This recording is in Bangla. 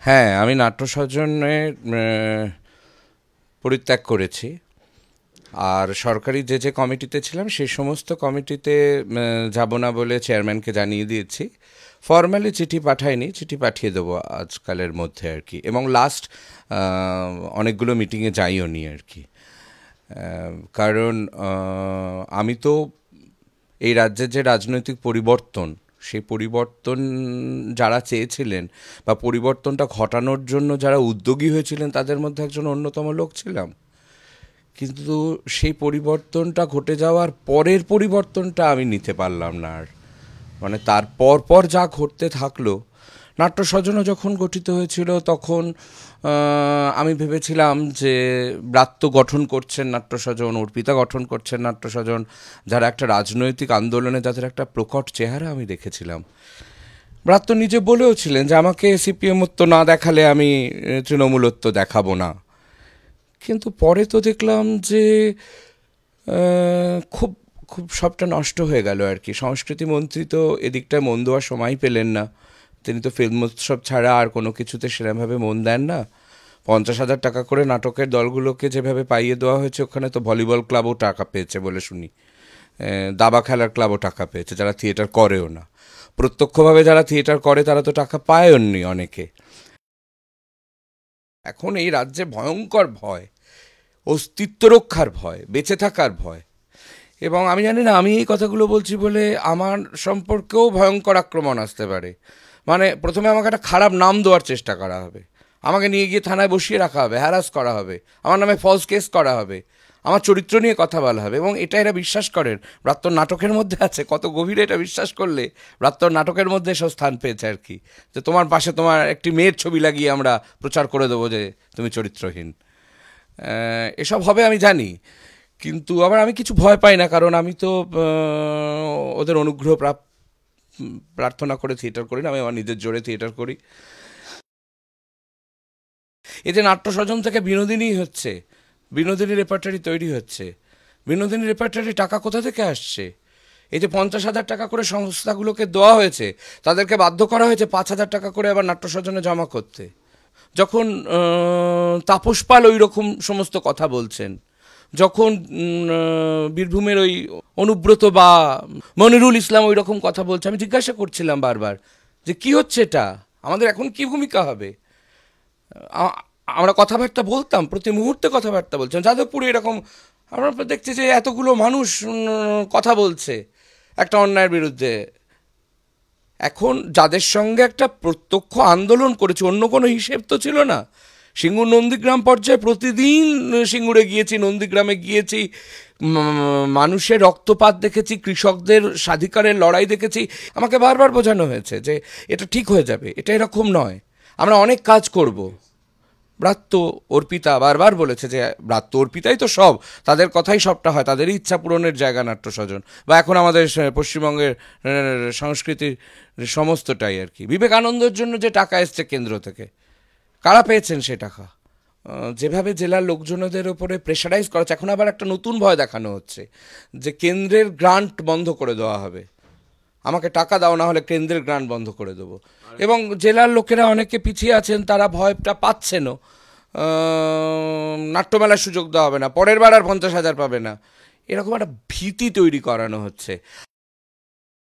হ্যাঁ, আমি নাট্যসর্জনে পরিত্যাগ করেছি। আর সরকারি যে কমিটিতে ছিলাম সেই সমস্ত কমিটিতে যাব না বলে চেয়ারম্যানকে জানিয়ে দিয়েছি। ফর্মালি চিঠি পাঠাইনি, চিঠি পাঠিয়ে দেবো আজকালের মধ্যে আর কি। এবং লাস্ট অনেকগুলো মিটিংয়ে যাইও নি আর কি। কারণ আমি তো এই রাজ্যের যে রাজনৈতিক পরিবর্তন, সেই পরিবর্তন যারা চেয়েছিলেন বা পরিবর্তনটা ঘটানোর জন্য যারা উদ্যোগী হয়েছিলেন তাদের মধ্যে একজন অন্যতম লোক ছিলাম। কিন্তু সেই পরিবর্তনটা ঘটে যাওয়ার পরের পরিবর্তনটা আমি নিতে পারলাম না আর। মানে তার পর যা ঘটতে থাকলো, নাট্যস্বজনও যখন গঠিত হয়েছিল তখন আমি ভেবেছিলাম যে ব্রাত্য গঠন করছেন নাট্যস্বজন, অর্পিতা গঠন করছেন নাট্যস্বজন, যারা একটা রাজনৈতিক আন্দোলনে যাদের একটা প্রকট চেহারা আমি দেখেছিলাম। ব্রাত্য নিজে বলেও ছিলেন যে আমাকে সিপিএমত্ব না দেখালে আমি তৃণমূলত্ব দেখাবো না। কিন্তু পরে তো দেখলাম যে খুব খুব সবটা নষ্ট হয়ে গেল আর কি। সংস্কৃতি মন্ত্রী তো এদিকটায় মন দেওয়ার সময় পেলেন না। তিনি তো ফিল্মোৎসব ছাড়া আর কোনো কিছুতে সেরকমভাবে মন দেন না। 50,000 টাকা করে নাটকের দলগুলোকে যেভাবে পাইয়ে দেওয়া হয়েছে, ওখানে তো ভলিবল ক্লাবও টাকা পেয়েছে বলে শুনি, দাবা খেলার ক্লাবও টাকা পেয়েছে, যারা থিয়েটার করেও না। প্রত্যক্ষভাবে যারা থিয়েটার করে তারা তো টাকা পায়নি অনেকে। এখন এই রাজ্যে ভয়ঙ্কর ভয়, অস্তিত্ব রক্ষার ভয়, বেঁচে থাকার ভয়। এবং আমি জানি না, আমি এই কথাগুলো বলছি বলে আমার সম্পর্কেও ভয়ঙ্কর আক্রমণ আসতে পারে। মানে প্রথমে আমাকে একটা খারাপ নাম দেওয়ার চেষ্টা করা হবে, আমাকে নিয়ে গিয়ে থানায় বসিয়ে রাখা হবে, হ্যারাস করা হবে, আমার নামে ফলস কেস করা হবে, আমার চরিত্র নিয়ে কথা বলা হবে। এবং এটা এরা বিশ্বাস করেন ব্রাত্যর নাটকের মধ্যে আছে। কত গভীরে এটা বিশ্বাস করলে ব্রাত্যর নাটকের মধ্যে এসব স্থান পেয়েছে আর কি। যে তোমার পাশে তোমার একটি মেয়ের ছবি লাগিয়ে আমরা প্রচার করে দেবো যে তুমি চরিত্রহীন। এসব হবে আমি জানি, কিন্তু আবার আমি কিছু ভয় পাই না, কারণ আমি তো ওদের অনুগ্রহ প্রার্থনা করে থিয়েটার করি না, আমি আমার নিজের জোরে থিয়েটার করি। এই যে নাট্যস্বজন থেকে বিনোদিনী হচ্ছে, বিনোদিনী রেপার্টারি তৈরি হচ্ছে, বিনোদিনী রেপার্টারি টাকা কোথা থেকে আসছে? এই যে 50,000 টাকা করে সংস্থাগুলোকে দেওয়া হয়েছে, তাদেরকে বাধ্য করা হয়েছে 5,000 টাকা করে আবার নাট্যস্বজনে জমা করতে। যখন তাপস পাল ওই রকম সমস্ত কথা বলছেন, যখন বীরভূমের ওই অনুব্রত বা মনিরুল ইসলাম ওই রকম কথা বলছে, আমি জিজ্ঞাসা করছিলাম বারবার যে কি হচ্ছে এটা, আমাদের এখন কি ভূমিকা হবে। আমরা কথাবার্তা বলতাম, প্রতি মুহূর্তে কথাবার্তা বলছিলাম। যাদবপুরে এরকম আমরা দেখছি যে এতগুলো মানুষ কথা বলছে একটা অন্যায়ের বিরুদ্ধে। এখন যাদের সঙ্গে একটা প্রত্যক্ষ আন্দোলন করেছে, অন্য কোনো হিসেব তো ছিল না। সিঙ্গুর নন্দীগ্রাম পর্যায়ে প্রতিদিন সিঙ্গুরে গিয়েছি, নন্দীগ্রামে গিয়েছি, মানুষের রক্তপাত দেখেছি, কৃষকদের স্বাধিকারের লড়াই দেখেছি। আমাকে বারবার বোঝানো হয়েছে যে এটা ঠিক হয়ে যাবে, এটা এরকম নয়, আমরা অনেক কাজ করব। ব্রাত্য অর্পিতা বারবার বলেছে যে ব্রাত্য অর্পিতাই তো সব, তাদের কথাই সবটা হয়, তাদেরই ইচ্ছা পূরণের জায়গা নাট্যস্বজন, বা এখন আমাদের পশ্চিমবঙ্গের সংস্কৃতির সমস্তটাই আর কি। বিবেকানন্দর জন্য যে টাকা এসছে কেন্দ্র থেকে, কারা পেয়েছেন সে টাকা? যেভাবে জেলার লোকজনদের ওপরে প্রেশারাইজ করা হচ্ছে, এখন আবার একটা নতুন ভয় দেখানো হচ্ছে যে কেন্দ্রের গ্রান্ট বন্ধ করে দেওয়া হবে, আমাকে টাকা দাও, না হলে কেন্দ্রের গ্রান্ট বন্ধ করে দেবো। এবং জেলার লোকেরা অনেকে পিছিয়ে আছেন, তারা ভয়টা পাচ্ছেনও, নাট্যমেলার সুযোগ দেওয়া হবে না, পরের বার আর 50,000 পাবে না, এরকম একটা ভীতি তৈরি করানো হচ্ছে।